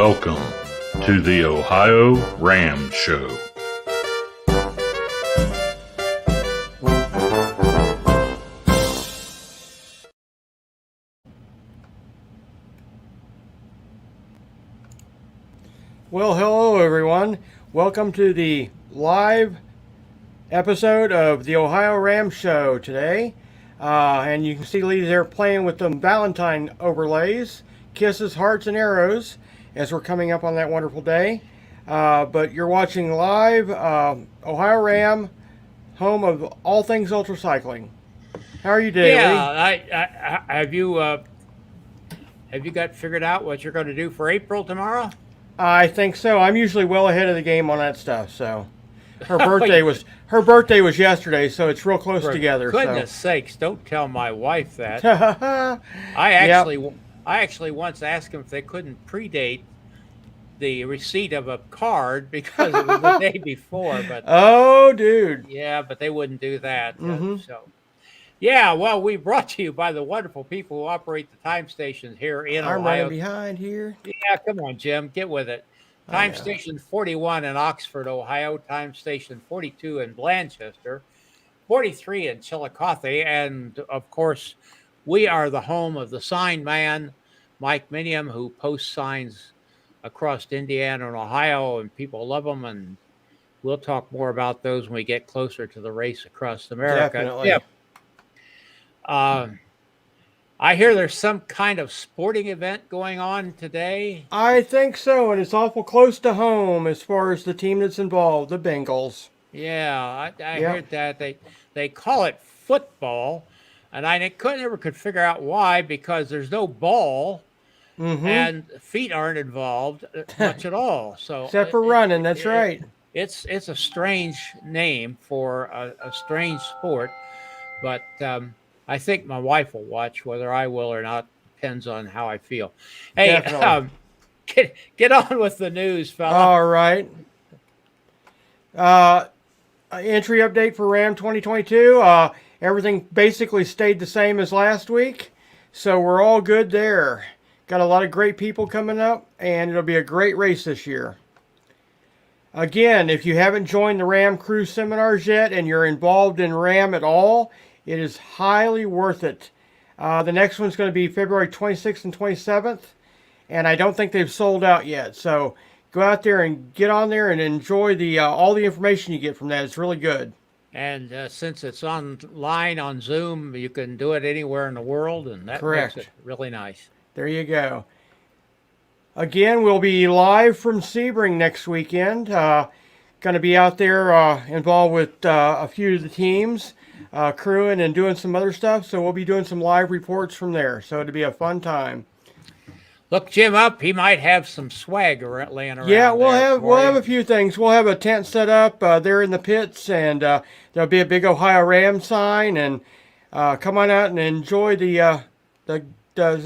Welcome to the OhioRAAM Show. Well, hello everyone. Welcome to the live episode of the OhioRAAM Show today. And you can see Lee there playing with them Valentine overlays, kisses, hearts, and arrows as we're coming up on that wonderful day. But you're watching live OhioRAAM, home of all things ultracycling. How are you today, Lee? Yeah, have you got figured out what you're going to do for April tomorrow? I think so. I'm usually well ahead of the game on that stuff. So, her birthday was yesterday, so it's real close together. Goodness sakes! Don't tell my wife that. I I actually once asked them if they couldn't predate the receipt of a card because it was the day before. But oh, dude. Yeah, but they wouldn't do that. Mm-hmm. Well, we brought to you by the wonderful people who operate the time stations here in Ohio. I'm running behind here. Yeah, come on, Jim, get with it. Time Station 41 in Oxford, Ohio. Time Station 42 in Blanchester. 43 in Chillicothe. And, of course, we are the home of the sign man, Mike Minium, who posts signs across Indiana and Ohio, and people love them. And we'll talk more about those when we get closer to the race across America. Definitely. Yeah. I hear there's some kind of sporting event going on today. I think so, and it's awful close to home as far as the team that's involved, the Bengals. Yeah, I heard that. They call it football, and I never could figure out why, because there's no ball, and feet aren't involved much at all. So except for running, that's right. It's a strange name for a strange sport, but I think my wife will watch. Whether I will or not depends on how I feel. Hey, get on with the news, fella. All right. Entry update for RAM 2022. Everything basically stayed the same as last week, so we're all good there. Got a lot of great people coming up, and it'll be a great race this year. Again, if you haven't joined the RAM Crew seminars yet and you're involved in RAM at all, it is highly worth it. The next one's going to be February 26th and 27th, and I don't think they've sold out yet. So go out there and get on there and enjoy all the information you get from that. It's really good. And since it's online on Zoom, you can do it anywhere in the world, and that makes it really nice. There you go. Again, we'll be live from Sebring next weekend. Going to be out there involved with a few of the teams. Crewing and doing some other stuff, so we'll be doing some live reports from there. So it'll be a fun time. Look Jim up; he might have some swag laying around. Yeah, we'll have a few things. We'll have a tent set up there in the pits, and there'll be a big OhioRAAM sign. And come on out and enjoy the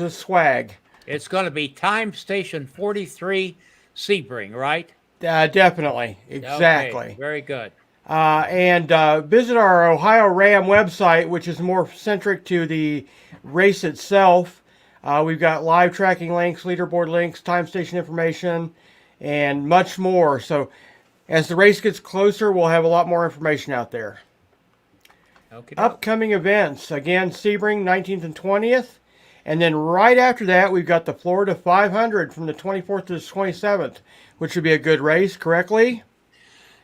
swag. It's going to be Time Station 43, Sebring, right? Definitely, exactly. Okay, very good. And visit our OhioRAAM website, which is more centric to the race itself. We've got live tracking links, leaderboard links, time station information, and much more. So as the race gets closer, we'll have a lot more information out there. Okay. Upcoming events, again, Sebring, 19th and 20th. And then right after that, we've got the Florida 500 from the 24th to the 27th, which would be a good race, correctly?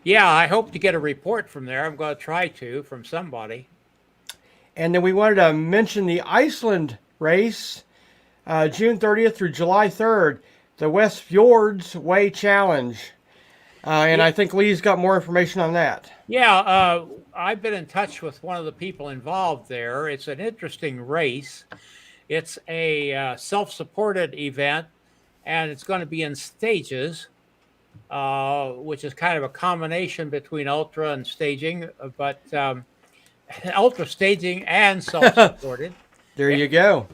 Yeah, I hope to get a report from there. I'm going to try to from somebody. And then we wanted to mention the Iceland race, June 30th through July 3rd, the West Fjords Way Challenge. I think Lee's got more information on that. Yeah, I've been in touch with one of the people involved there. It's an interesting race. It's a self-supported event, and it's going to be in stages. Which is kind of a combination between ultra and staging, but ultra staging and self-supported. There you go.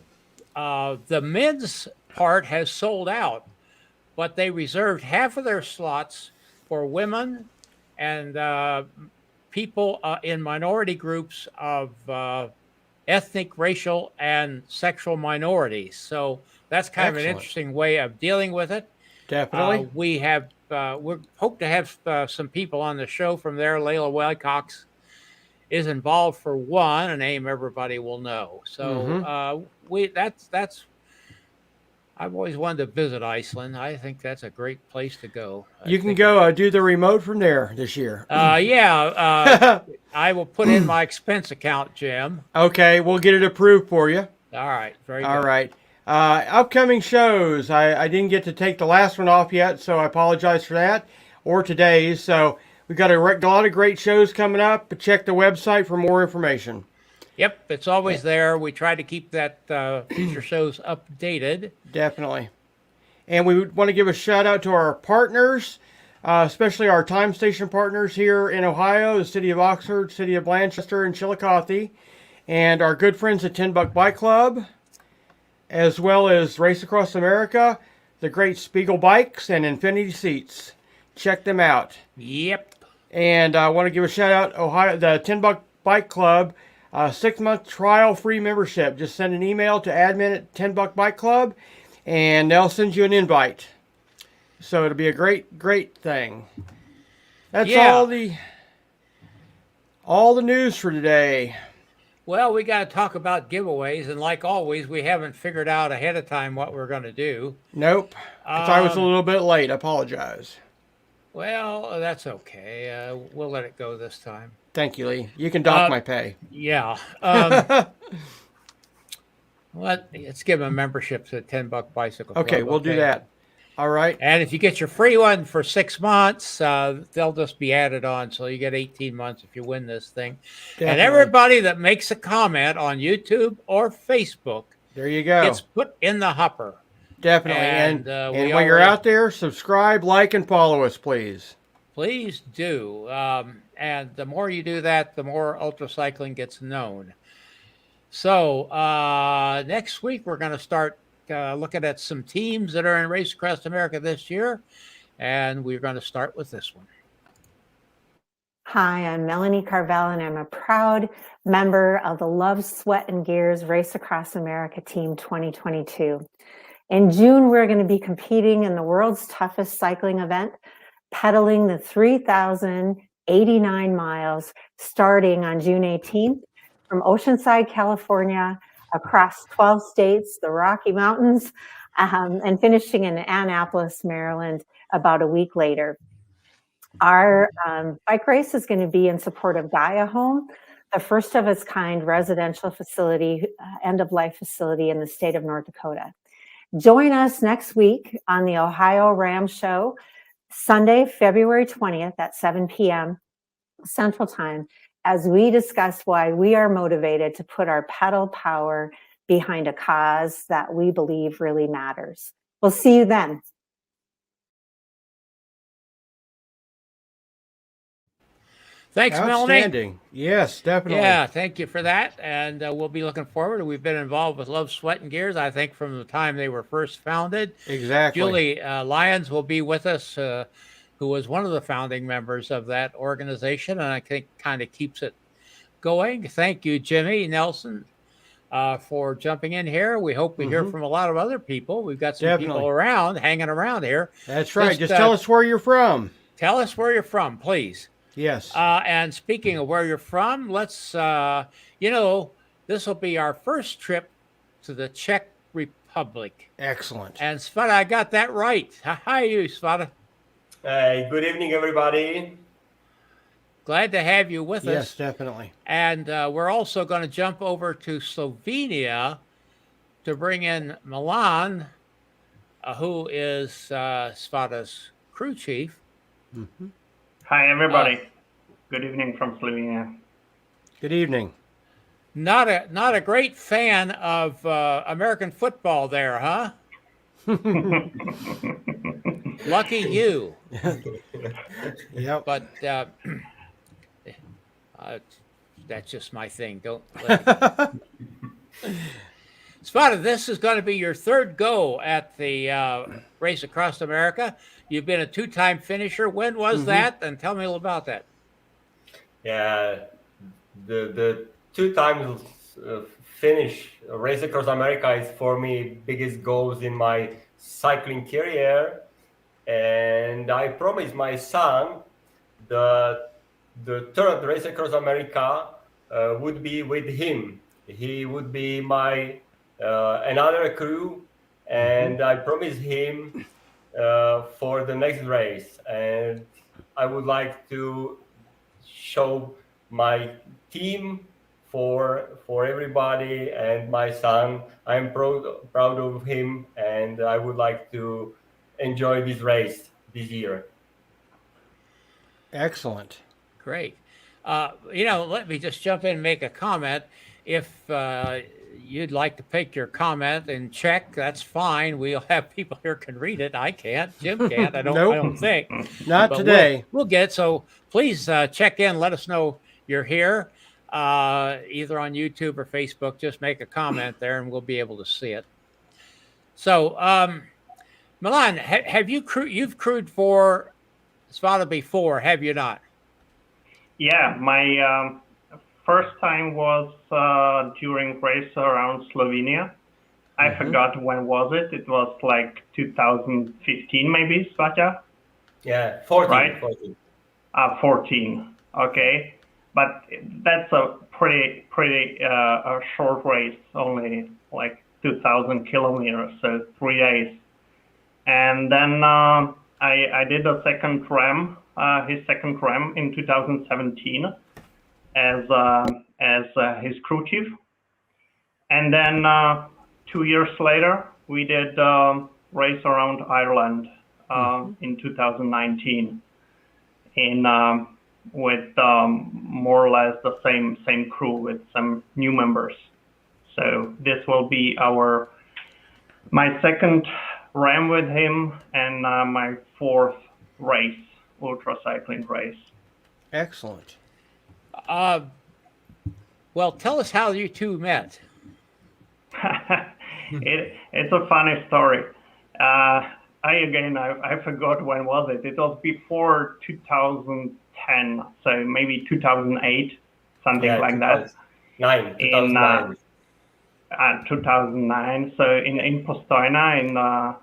The men's part has sold out, but they reserved half of their slots for women and people in minority groups of ethnic, racial, and sexual minorities. So that's kind of an interesting way of dealing with it. Definitely. We hope to have some people on the show from there. Layla Wilcox is involved for one, a name everybody will know. So that's I've always wanted to visit Iceland. I think that's a great place to go. You can go do the remote from there this year. I will put in my expense account, Jim. Okay, we'll get it approved for you. All right, very good. All right. Upcoming shows. I didn't get to take the last one off yet, so I apologize for that, or today's. So we've got a lot of great shows coming up, but check the website for more information. Yep, it's always there. We try to keep that future shows updated. Definitely. And we want to give a shout out to our partners, especially our time station partners here in Ohio, the city of Oxford, city of Blanchester, and Chillicothe, and our good friends at 10 Buck Bike Club, as well as Race Across America, the great Spiegel Bikes, and Infinity Seats. Check them out. Yep. And I want to give a shout out the 10 Buck Bike Club, 6-month trial free membership. Just send an email to admin at 10 Buck Bike Club, and they'll send you an invite. So it'll be a great thing. That's all the news for today. Well, we got to talk about giveaways, and like always, we haven't figured out ahead of time what we're going to do. Nope. 'Cause I was a little bit late. I apologize. Well, that's okay. We'll let it go this time. Thank you, Lee. You can dock my pay. Yeah. Let's give them a membership to the 10 Buck Bicycle Club. Okay, we'll do that. All right. And if you get your free one for 6 months, they'll just be added on. So you get 18 months if you win this thing. Definitely. And everybody that makes a comment on YouTube or Facebook, there you go, gets put in the hopper. Definitely. And when you're out there, subscribe, like, and follow us, please. Please do. And the more you do that, the more ultracycling gets known. So next week, we're going to start looking at some teams that are in Race Across America this year. And we're going to start with this one. Hi, I'm Melanie Carvel, and I'm a proud member of the Love, Sweat, and Gears Race Across America Team 2022. In June, we're going to be competing in the world's toughest cycling event, pedaling the 3,089 miles starting on June 18th from Oceanside, California, across 12 states, the Rocky Mountains, and finishing in Annapolis, Maryland, about a week later. Our bike race is going to be in support of Gaia Home, the first of its kind residential facility, end-of-life facility in the state of North Dakota. Join us next week on the OhioRAAM Show, Sunday, February 20th at 7 p.m. Central Time, as we discuss why we are motivated to put our pedal power behind a cause that we believe really matters. We'll see you then. Thanks, Melanie. Outstanding. Yes, definitely. Yeah, thank you for that. And we'll be looking forward. We've been involved with Love, Sweat, and Gears, I think, from the time they were first founded. Exactly. Julie Lyons will be with us, who was one of the founding members of that organization, and I think kind of keeps it going. Thank you, Jimmy Nelson, for jumping in here. We hope we hear from a lot of other people. We've got some people hanging around here. That's right. Just tell us where you're from. Tell us where you're from, please. Yes. And speaking of where you're from, let's, this will be our first trip to the Czech Republic. Excellent. And Svata, I got that right. Hi, you, Svata. Hey, good evening, everybody. Glad to have you with us. Yes, definitely. And we're also going to jump over to Slovenia to bring in Milan, who is Svata's crew chief. Mm-hmm. Hi, everybody. Good evening from Slovenia. Good evening. Not a great fan of American football there, huh? Lucky you. Yep. But that's just my thing. Don't let me... Svata, this is going to be your third go at the Race Across America. You've been a two-time finisher. When was that? And tell me a little about that. Yeah, the two times finish Race Across America is for me biggest goals in my cycling career. and I promised my son that the third race across America would be with him. He would be my another crew, and I promised him for the next race. And I would like to show my team for everybody and my son. I'm proud of him, and I would like to enjoy this race this year. Excellent. Great. Let me just jump in and make a comment. If you'd like to pick your comment in Czech, that's fine. We'll have people here can read it. I can't. Jim can't. I don't. Nope. I don't think. Not But today. We'll get it. So please check in. Let us know you're here, either on YouTube or Facebook. Just make a comment there, and we'll be able to see it. So, Milan, have you've crewed for Svata before? Have you not? Yeah, my first time was during race around Slovenia. I forgot when was it. It was like 2015 maybe, Svata? Yeah, 14. Right? 14. 14. Okay. But that's a pretty a short race, only like 2,000 kilometers, so 3 days. And then I did a second RAM, his second RAM in 2017 as his crew chief. And then 2 years later, we did race around Ireland in 2019 with more or less the same crew with some new members. So this will be my second RAM with him and my fourth race, ultra cycling race. Excellent. Well, tell us how you two met. It's a funny story. I forgot when was it. It was before 2010, so maybe 2008, something like that. 2009. 2009. So in Postojna,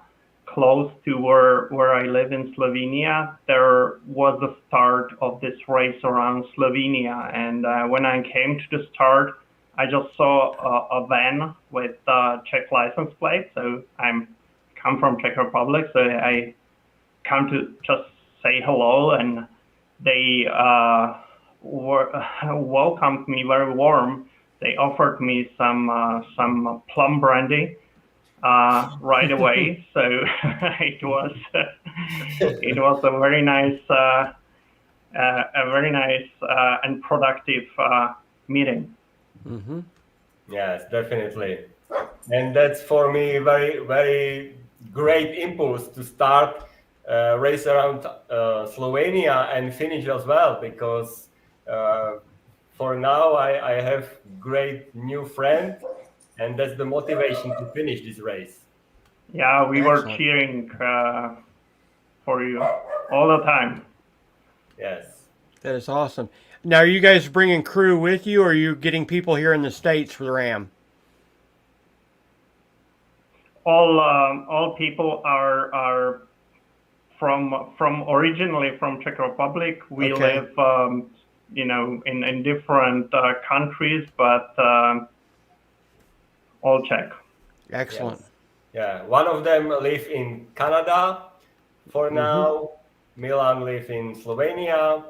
close to where I live in Slovenia, there was the start of this race around Slovenia. And when I came to the start, I just saw a van with Czech license plate. So I'm come from Czech Republic, so I come to just say hello, and they welcomed me very warm. They offered me some plum brandy right away. So it was a very nice and productive meeting. Mm-hmm. Yes, definitely. And that's for me very, very great impulse to start race around Slovenia and finish as well, because for now I have great new friend, and that's the motivation to finish this race. Yeah, we Excellent. were cheering for you all the time. Yes. That is awesome. Now, are you guys bringing crew with you, or are you getting people here in the States for the RAM? All people are from originally from Czech Republic. We Okay. live in different countries, but all Czech. Excellent. Yes. Yeah. One of them live in Canada for now. Milan live in Slovenia.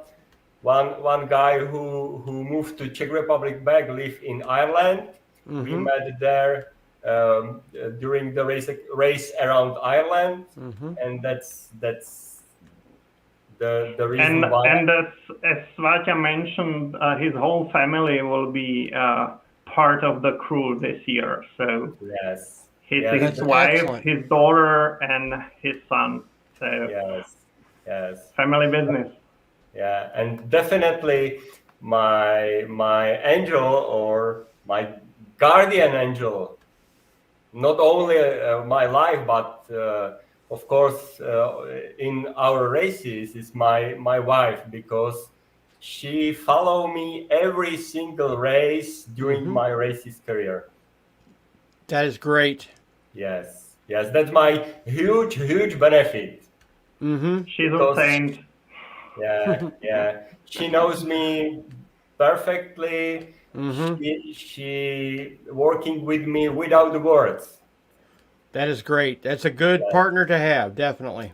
One guy who moved to Czech Republic back live in Ireland. We met there during the race around Ireland, and that's the reason why. And as Svata mentioned, his whole family will be part of the crew this year. So Yes. his That's wife, excellent. his daughter, and his son. So Yes. family business. Yeah, and definitely my angel, or my guardian angel, not only my life, but of course in our races, is my wife, because she follow me every single race during my races career. That is great. Yes, that's my huge benefit. Mm-hmm. She's a Because- saint. Yeah, yeah. She knows me perfectly. Mm-hmm. She working with me without the words. That is great. That's a good Yeah. partner to have, definitely.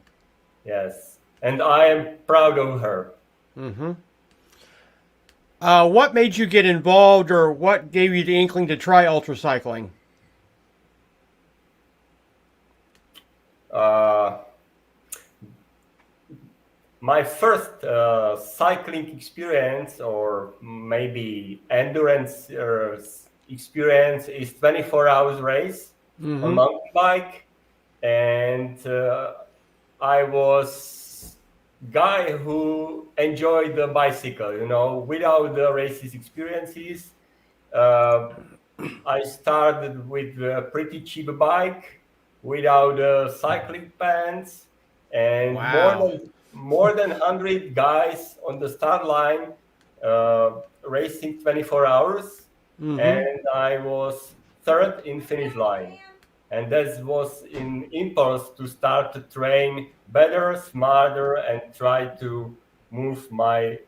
Yes, and I am proud of her. Mm-hmm. What made you get involved, or what gave you the inkling to try ultracycling? Uh, my first cycling experience, or maybe endurance experience, is 24 hours race Mm-hmm. on mountain bike, and I was guy who enjoyed the bicycle. Without the races experiences. Uh, I started with a pretty cheap bike without cycling pants, and Wow. more than 100 guys on the start line racing 24 hours, Mm-hmm. and I was third in finish line. And that was in impulse to start to train better, smarter, and try to move my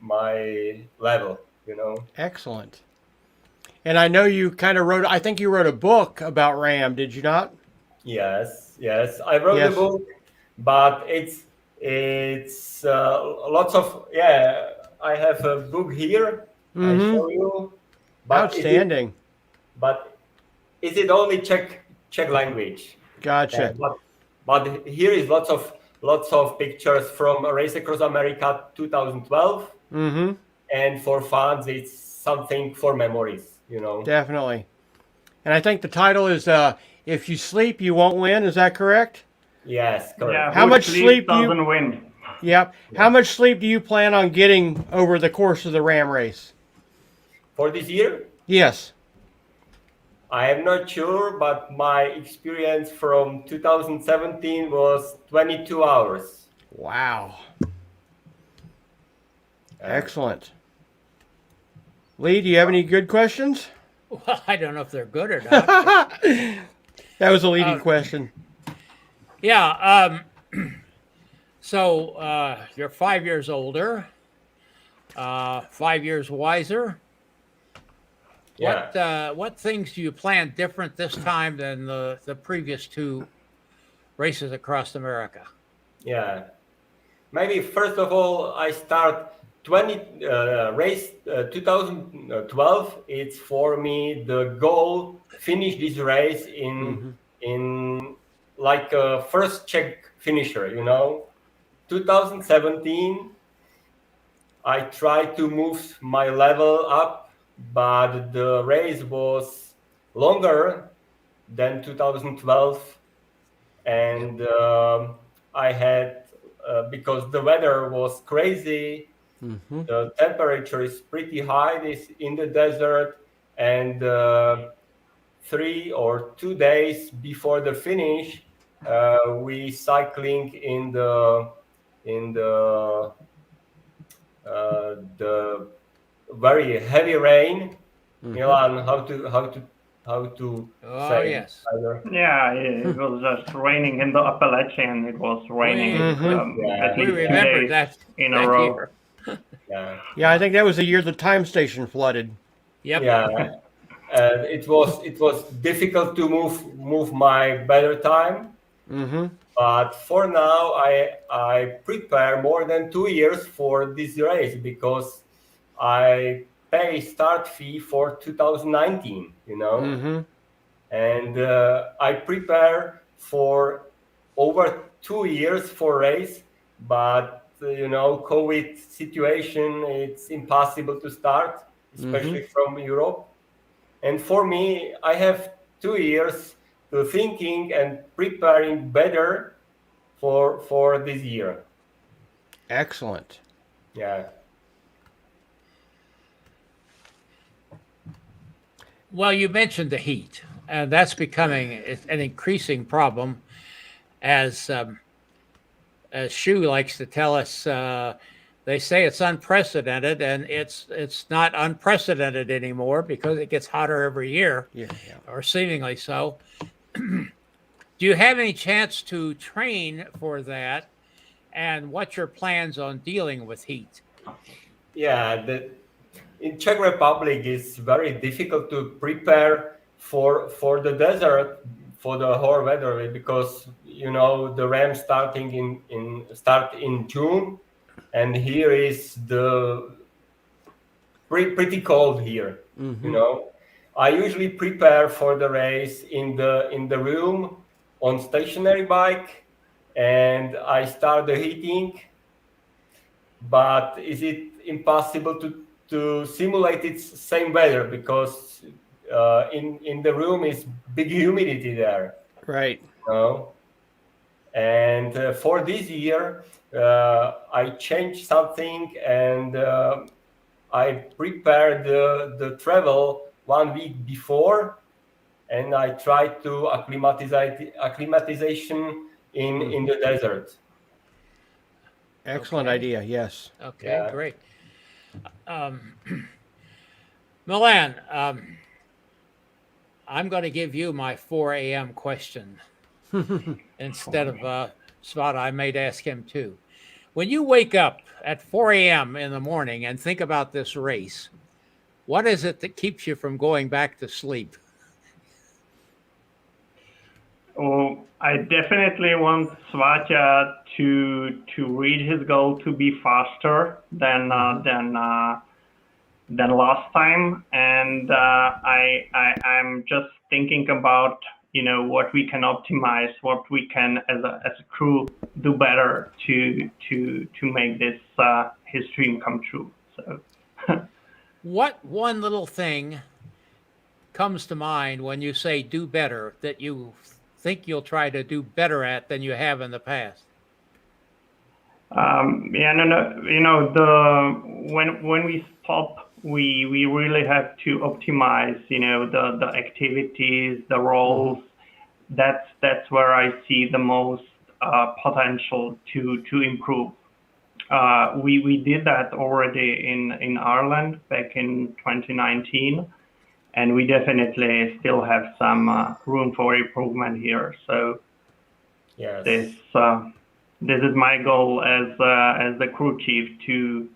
level. Excellent. And I know you kind of wrote, I think you wrote a book about RAM, did you not? Yes. I wrote Yes. the book, but it's lots of, yeah. I have a book here. I Mm-hmm. show you, but Outstanding. is it only Czech language? Gotcha. But here is lots of pictures from a race across America 2012, Mm-hmm. and for fans, it's something for memories. Definitely. And I think the title is If You Sleep, You Won't Win. Is that correct? Yes, correct. Yeah, How who much sleeps sleep do you- doesn't win. Yep. How much sleep do you plan on getting over the course of the RAM race? For this year, Yes. I am not sure, but my experience from 2017 was 22 hours. Wow. Uh, Excellent. Lee, do you have any good questions? Well, I don't know if they're good or not. That was a leading question. Yeah. So you're 5 years older, 5 years wiser. Yeah. What things do you plan different this time than the previous two races across America? Yeah. Maybe first of all, I start 2012. It's for me the goal finish this race in like a first Czech finisher. 2017. I tried to move my level up, but the race was longer than 2012, and I had because the weather was crazy. Mm-hmm. The temperature is pretty high this in the desert, and 3 or 2 days before the finish, we cycling in the very heavy rain. Milan, how to Oh, say yes. either? Yeah, it was just raining in the Appalachian. It was raining at We least 2 remember days that in a that row. year. Yeah, Yeah, I think that was the year the time station flooded. Yep. yeah. It was difficult to move my better time, Mm-hmm. but for now I prepare more than 2 years for this race because I pay start fee for 2019. Mm-hmm. And I prepare for over 2 years for race, but COVID situation, it's impossible to start, especially from Europe. And for me, I have 2 years to thinking and preparing better for this year. Excellent. Yeah. Well, you mentioned the heat, and that's becoming an increasing problem, as Shu likes to tell us. They say it's unprecedented, and it's not unprecedented anymore because it gets hotter every year, Yeah. or seemingly so. Do you have any chance to train for that? and what's your plans on dealing with heat? Yeah, in Czech Republic it's very difficult to prepare for the desert, for the hot weather, because the ram start in June, and here is the pretty cold here. I usually prepare for the race in the room on stationary bike, and I start the heating. But is it impossible to simulate its same weather, because in the room is big humidity there? Right. And for this year, I changed something, and I prepared the travel 1 week before, and I tried to acclimatization in the desert. Excellent idea. Yes. Okay, Yeah. great. Milan, I'm going to give you my 4 a.m. question instead of Svata. I might ask him too. When you wake up at 4 a.m. in the morning and think about this race, what is it that keeps you from going back to sleep? Oh, I definitely want Svata to reach his goal to be faster than last time, and I'm just thinking about what we can optimize, what we can as a crew do better to make this his dream come true. So, what one little thing comes to mind when you say do better that you think you'll try to do better at than you have in the past? When we stop, we really have to optimize, the activities, the roles. That's where I see the most potential to improve. We did that already in Ireland back in 2019, and we definitely still have some room for improvement here. So Yes. This is my goal as the crew chief to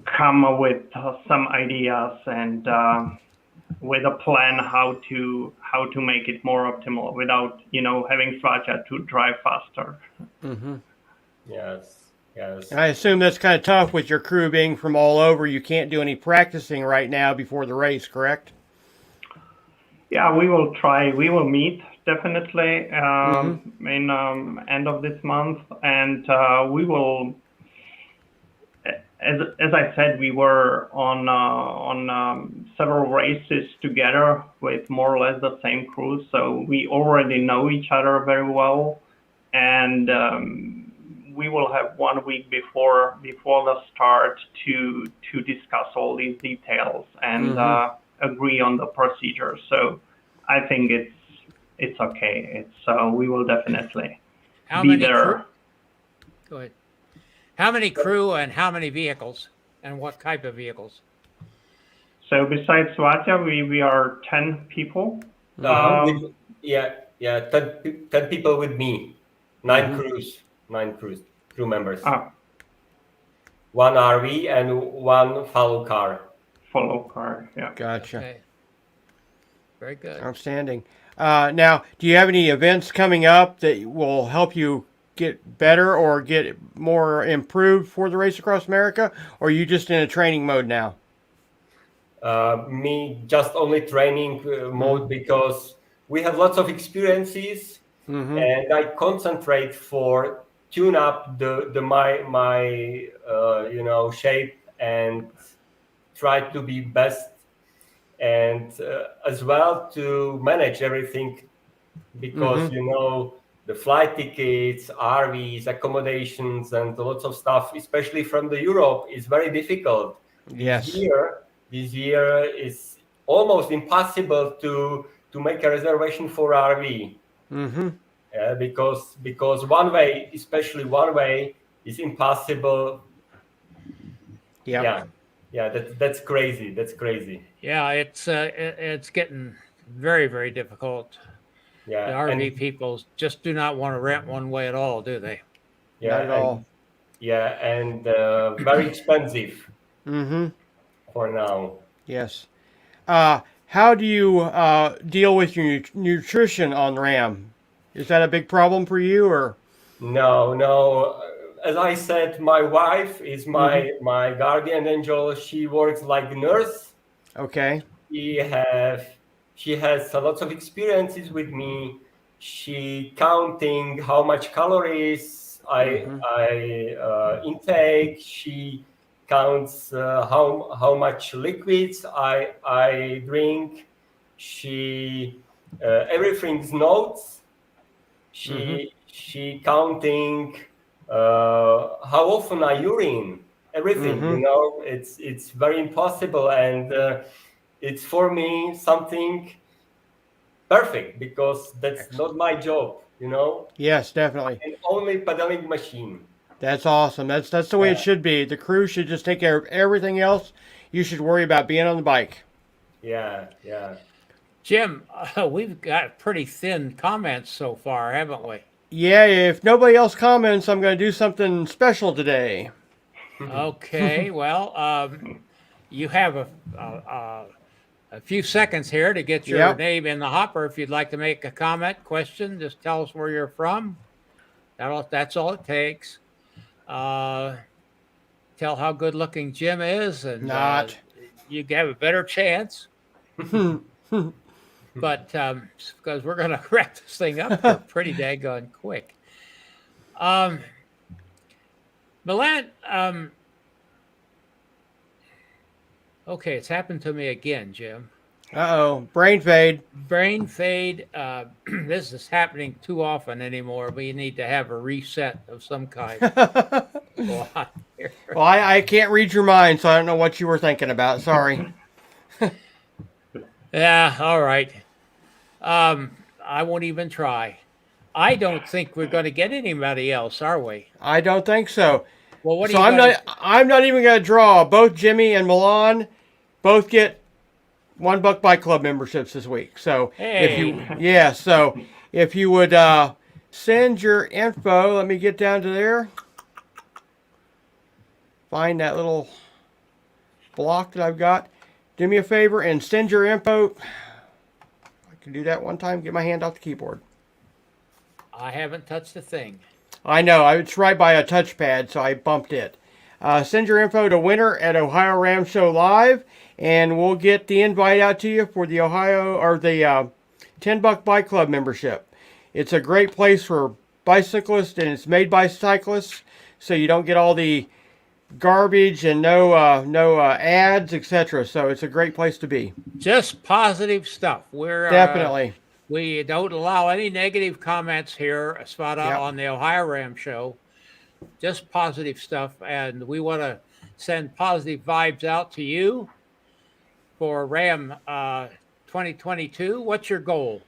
come up with some ideas and with a plan how to make it more optimal without having Svata to drive faster. Yes. I assume that's kind of tough with your crew being from all over. You can't do any practicing right now before the race, correct? Yeah, we will try. We will meet definitely in end of this month, and we will. As I said, we were on several races together with more or less the same crew, so we already know each other very well, and we will have 1 week before the start to discuss all these details and agree on the procedure. So I think it's okay. We will definitely be there. Go ahead. How many crew and how many vehicles and what type of vehicles? So besides Svata, we are 10 people. 10 people with me. 9 crew members. 1 RV and 1 follow car. Yeah. Gotcha. Okay. Very good. Outstanding. Now, do you have any events coming up that will help you get better or get more improved for the race across America, or are you just in a training mode now? Me just only training mode, because we have lots of experiences, and I concentrate for tune up my shape and try to be best, and as well to manage everything, because the flight tickets, RVs, accommodations, and lots of stuff, especially from the Europe, is very difficult. Yes. This year is almost impossible to make a reservation for RV. Because one way is impossible. Yep. Yeah, that's crazy. Yeah, it's getting very, very difficult. Yeah, The RV people just do not want to rent one way at all, do they? Yeah, Not at all. and very expensive Mm-hmm. for now. Yes. How do you deal with your nutrition on RAM? Is that a big problem for you, or? No, no. As I said, my wife is Mm-hmm. my guardian angel. She works like a nurse. Okay. She has a lot of experiences with me. She counting how much calories Mm-hmm. I intake. She counts how much liquids I drink. She everything's notes. Mm-hmm. She counting how often I urine. Everything, Mm-hmm. it's very impossible, and it's for me something perfect because that's not my job. Yes, definitely. And only pedaling machine. That's awesome. That's the way it Yeah, should be. The crew should just take care of everything else. You should worry about being on the bike. yeah, yeah. Jim, we've got pretty thin comments so far, haven't we? Yeah, if nobody else comments, I'm going to do something special today. Okay, well, you have a few seconds here to get your Yep. name in the hopper. If you'd like to make a comment, question, just tell us where you're from. That's all it takes. Tell how good looking Jim is, and Not. you have a better chance. But because we're going to wrap this thing up here pretty daggone quick. Milan, okay, it's happened to me again, Jim. Uh-oh. Brain fade. Brain fade. This is happening too often anymore. We need to have a reset of some kind. Go on here. Well, I can't read your mind, so I don't know what you were thinking about. Sorry. Yeah, all right. I won't even try. I don't think we're going to get anybody else, are we? I don't think so. Well, what do So you I'm not even going to draw. Both Jimmy and Milan both get $1 Bike Club memberships this week. So if you would send your info, let me get down to there. Find that little block that I've got. Do me a favor and send your info. I can do that one time. Get my hand off the keyboard. I haven't touched a thing. I know. It's right by a touchpad, so I bumped it. Send your info to winner at OhioRAAM Show Live, and we'll get the invite out to you for the $10 Bike Club membership. It's a great place for bicyclists, and it's made by cyclists, so you don't get all the garbage and no ads, etc. So it's a great place to be. Just positive stuff. We're Definitely. We don't allow any negative comments here, Svata, Yep. on the OhioRAAM show. Just positive stuff, and we want to send positive vibes out to you for RAM 2022. What's your goal?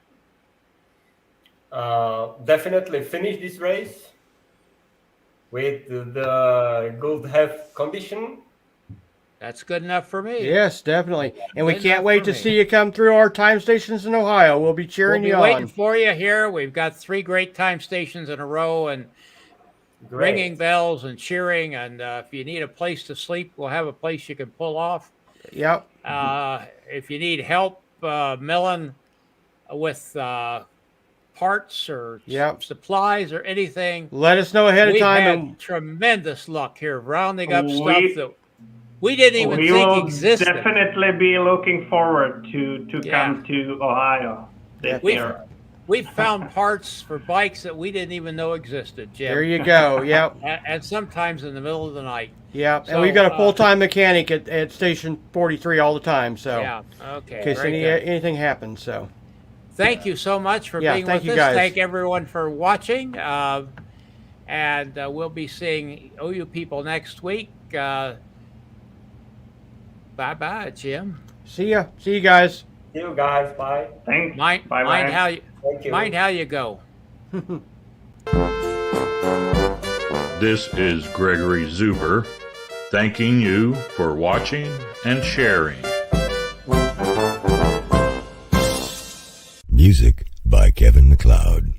Definitely finish this race with the good health condition. That's good enough for me. Yes, definitely. And we Good can't enough wait for to me. see you come through our time stations in Ohio. We'll be We'll cheering be you waiting on. for you here. We've got 3 great time stations in a row, and Great. ringing bells and cheering. And if you need a place to sleep, we'll have a place you can pull off. Yep. If you need help milling with parts or Yep. supplies or anything, Let us know ahead of we've time. had And tremendous luck here rounding up We- stuff that we didn't even We think will existed. definitely be looking forward to Yeah. come to Ohio this We've- year. We've found parts for bikes that we didn't even know existed, Jim. there you go. Yep. And sometimes in the middle of the night. Yep. So, And we've got a full-time mechanic at Station 43 all the time. So Yeah. Okay. in case very good. anything happens. So Thank you so much for Yeah, being thank with you us. guys. Thank everyone for watching. And we'll be seeing OU people next week. Bye-bye, Jim. see ya. See you guys. See you guys. Bye. Thanks. Mind Bye-bye. how you Thank you. mind how you go. This is Gregory Zuber, thanking you for watching and sharing. Music by Kevin MacLeod.